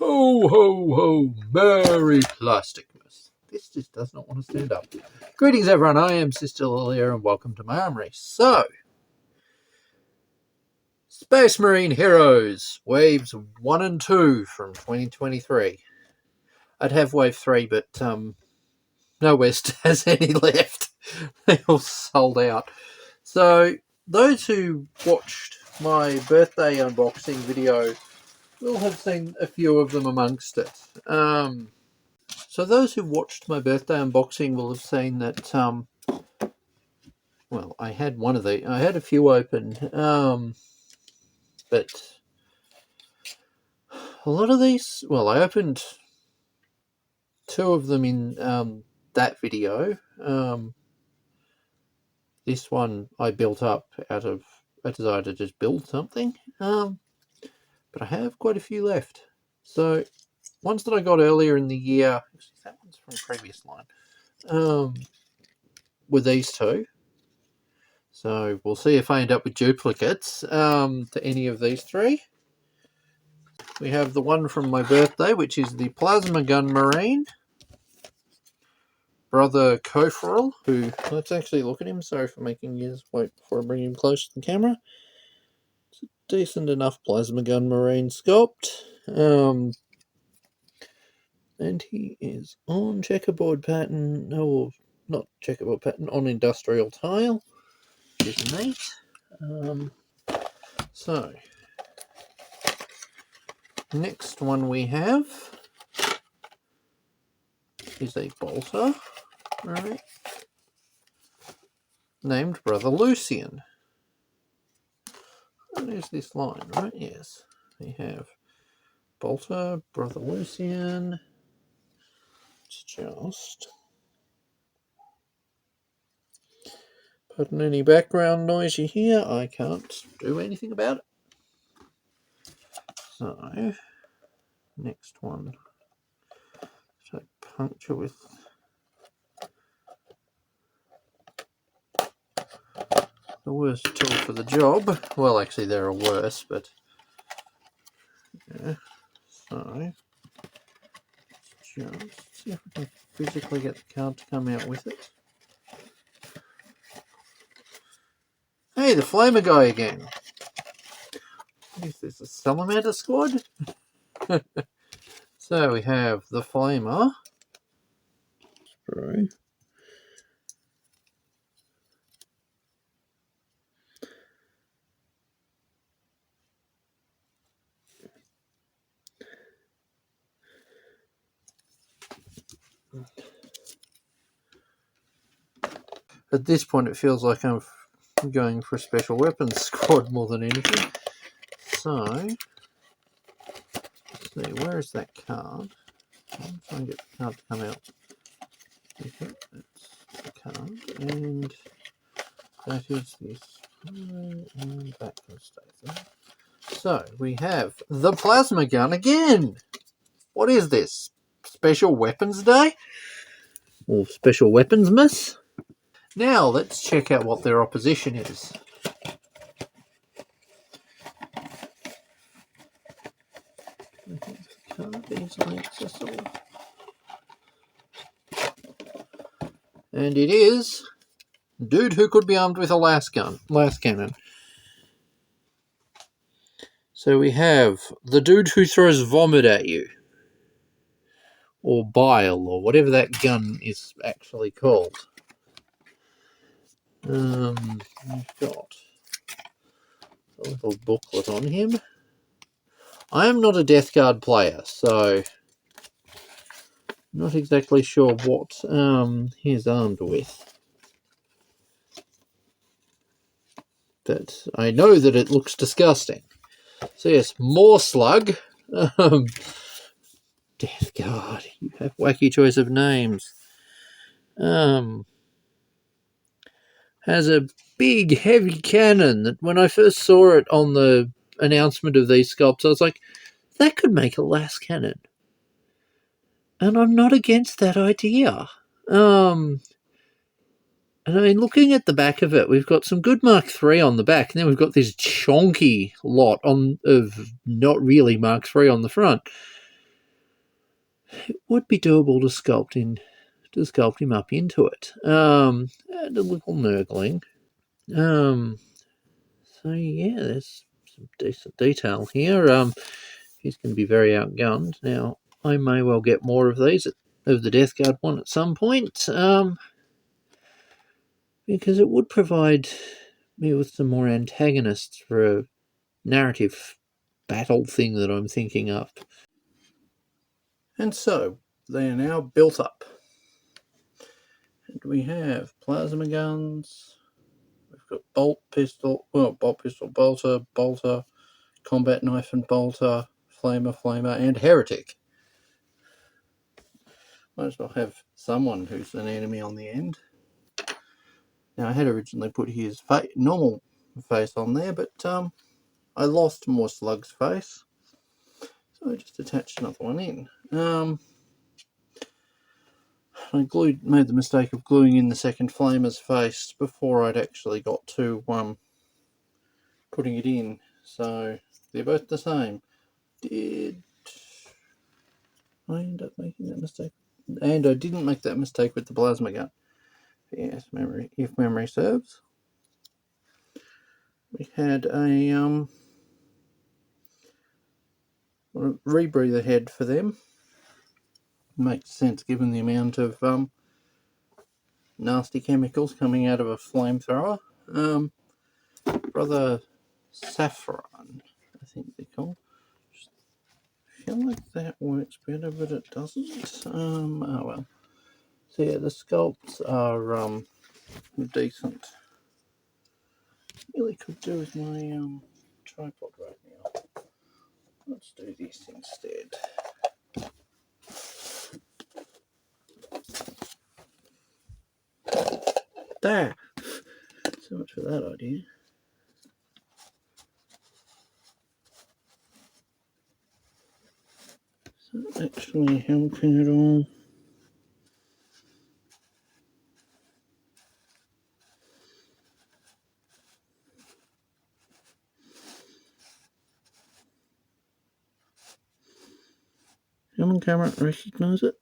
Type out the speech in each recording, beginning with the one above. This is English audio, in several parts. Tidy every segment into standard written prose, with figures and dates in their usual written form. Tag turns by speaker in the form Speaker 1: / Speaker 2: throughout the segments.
Speaker 1: Ho, ho, ho, Merry Plasticmas. This just does not want to stand up. Greetings, everyone. I am Sister Lilia, and welcome to my arm race. So, Space Marine Heroes, Waves 1 and 2 from 2023. I'd have Wave 3, but no West has any left. They all sold out. So, those who watched my birthday unboxing video will have seen a few of them amongst it. So those who watched my birthday unboxing will have seen that, well, I had one of the, I had a few open, but a lot of these, well, I opened two of them in that video. This one I built up out of a desire to just build something, but I have quite a few left. So ones that I got earlier in the year, actually that one's from previous line, were these two. So we'll see if I end up with duplicates to any of these three. We have the one from my birthday, which is the Plasma Gun Marine. Brother Kofrel, who, let's actually look at him. Sorry for making you wait before I bring him close to the camera. It's a decent enough Plasma Gun Marine sculpt. And he is on checkerboard pattern, no, not checkerboard pattern, on industrial tile, which is neat. So, next one we have is a bolter, right, named Brother Lucian. And there's this line, right? Yes, we have bolter, Brother Lucian. Just putting any background noise you hear, I can't do anything about it. So, next one, so puncture with the worst tool for the job. Well, actually, there are worse, but yeah. So, just see if we can physically get the card to come out with it. Hey, the Flamer guy again. Is this a Salamander squad? So we have the Flamer. Sprue. At this point, it feels like I'm going for a special weapons squad more than anything. So, let's see, where is that card? I'll try and get the card to come out. Okay, that's the card, and that is this, and that can stay there. So, we have the Plasma Gun again! What is this? Special Weapons Day? Or Special Weaponsmas? Now, let's check out what their opposition is. Easily accessible. And it is dude who could be armed with a last cannon. So we have the dude who throws vomit at you. Or bile, or whatever that gun is actually called. We've got a little booklet on him. I am not a Death Guard player, so not exactly sure what he's armed with. But I know that it looks disgusting. So yes, more slug. Death Guard, you have wacky choice of names. Has a big heavy cannon that when I first saw it on the announcement of these sculpts, I was like, that could make a las cannon. And I'm not against that idea. And I mean, looking at the back of it, we've got some good Mark III on the back, and then we've got this chonky lot of not really Mark III on the front. it would be doable to sculpt him up into it. And a little nurgling. So yeah, there's some decent detail here. He's going to be very outgunned. Now, I may well get more of these of the Death Guard one at some point, because it would provide me with some more antagonists for a narrative battle thing that I'm thinking up. And so they are now built up. And we have plasma guns. We've got bolt pistol, bolter, combat knife and bolter, flamer, and heretic. Might as well have someone who's an enemy on the end. Now, I had originally put his normal face on there, but I lost More Slug's face, so I just attached another one in. I made the mistake of gluing in the second flamer's face before I'd actually got to putting it in, so they're both the same. Did I end up making that mistake? And I didn't make that mistake with the plasma gun. Yes, if memory serves. We had a rebreather head for them. Makes sense given the amount of nasty chemicals coming out of a flamethrower. Brother Saffron, I think they're called. I feel like that works better, but it doesn't. Oh well. So yeah, the sculpts are decent. Really could do with my tripod right now. Let's do this instead. There. So much for that idea. So actually helping it all. Come on, camera, recognise it.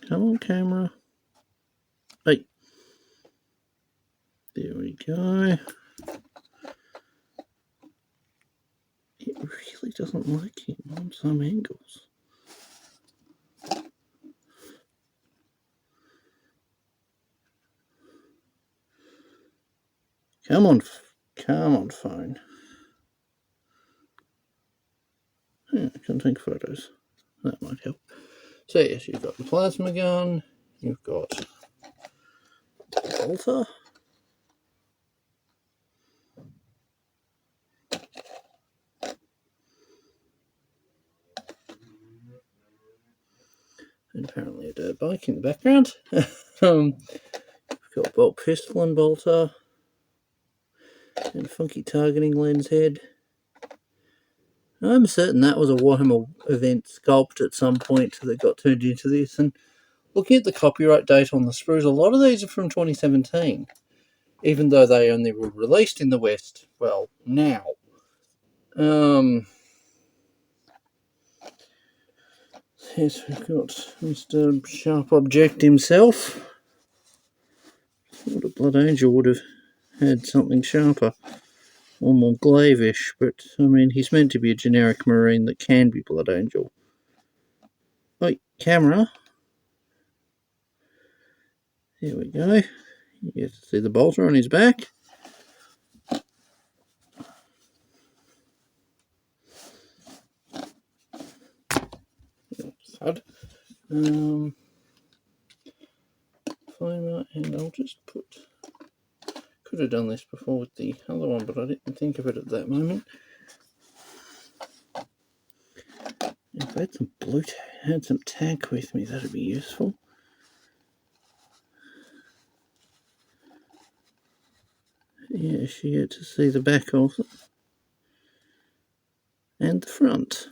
Speaker 1: Come on, camera. Hey. There we go. It really doesn't like him on some angles. Come on, phone. Yeah, I can take photos. That might help. So yes, you've got the plasma gun, you've got the bolter. And apparently a dirt bike in the background. We've got bolt pistol and bolter. And funky targeting lens head. I'm certain that was a Warhammer event sculpt at some point that got turned into this. And looking at the copyright date on the sprues, a lot of these are from 2017, even though they only were released in the West, well, now. Yes, we've got Mr. Sharp Object himself. Thought a Blood Angel would have had something sharper or more glaivish, but I mean, he's meant to be a generic marine that can be Blood Angel. Wait, camera. There we go. You get to see the bolter on his back. Thud. Flamer, and I'll just put. Could have done this before with the other one, but I didn't think of it at that moment. If I had some tank with me, that'd be useful. Yes, you get to see the back of it. And the front.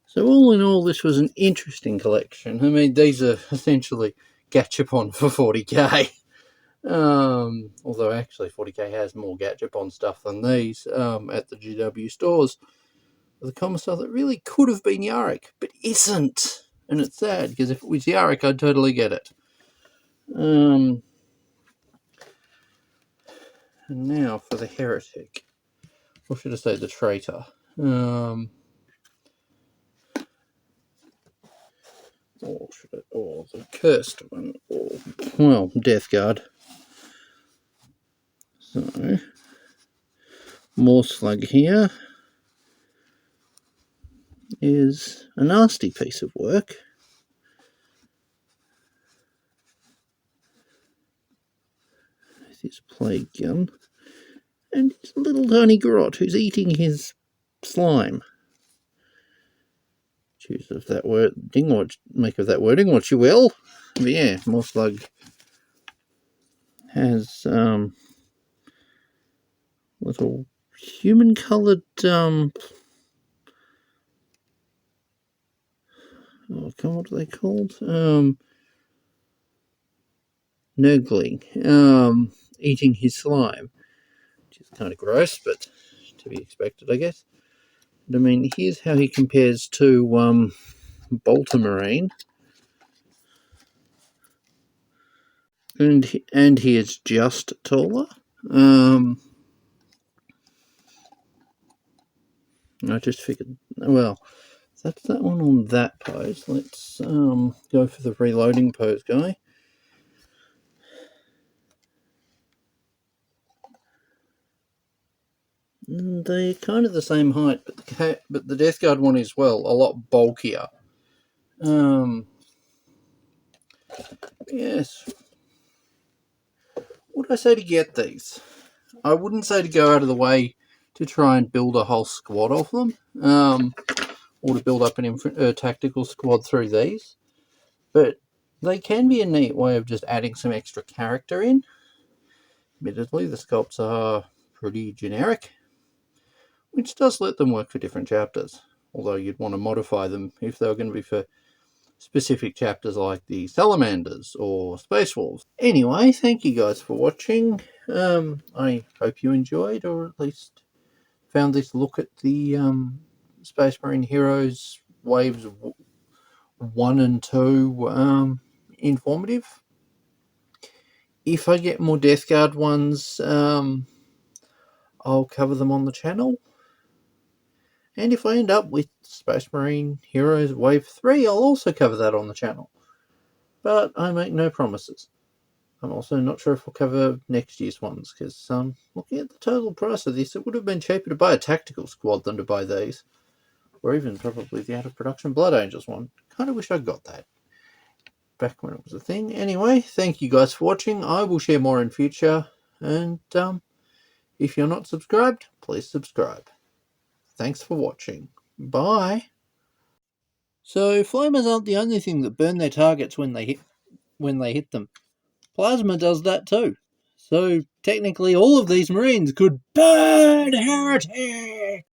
Speaker 1: So all in all, this was an interesting collection. I mean, these are essentially Gachapon for 40k. Although actually 40k has more Gachapon stuff than these at the GW stores. The commissar that really could have been Yarick, but isn't. And it's sad, because if it was Yarick, I'd totally get it. And now for the heretic. Or should I say the traitor? Or the cursed one, or, well, Death Guard. So, more slug here is a nasty piece of work. With his plague gun. And his little tiny grot who's eating his slime. Choose of that wording, or make of that wording what you will. But yeah, more slug has little human coloured what are they called? Nurgling, eating his slime, which is kind of gross, but to be expected, I guess. But, I mean, here's how he compares to Baltimorine, and he is just taller. I just figured, well, that's that one on that pose. Let's go for the reloading pose guy. And they're kind of the same height, but the Death Guard one is, well, a lot bulkier. Yes. What would I say to get these? I wouldn't say to go out of the way to try and build a whole squad of them, or to build up a tactical squad through these, but they can be a neat way of just adding some extra character in. Admittedly, the sculpts are pretty generic, which does let them work for different chapters, although you'd want to modify them if they were going to be for specific chapters like the Salamanders or Space Wolves. Anyway, thank you guys for watching. I hope you enjoyed, or at least found this look at the Space Marine Heroes Waves 1 and 2 informative. If I get more Death Guard ones, I'll cover them on the channel. And if I end up with Space Marine Heroes Wave 3, I'll also cover that on the channel. But I make no promises. I'm also not sure if I'll cover next year's ones, because looking at the total price of this, it would have been cheaper to buy a tactical squad than to buy these. Or even probably the out-of-production Blood Angels one. Kind of wish I got that back when it was a thing. Anyway, thank you guys for watching. I will share more in future. And if you're not subscribed, please subscribe. Thanks for watching. Bye. So flamers aren't the only thing that burn their targets when they hit them. Plasma does that too. So technically all of these Marines could burn heretic!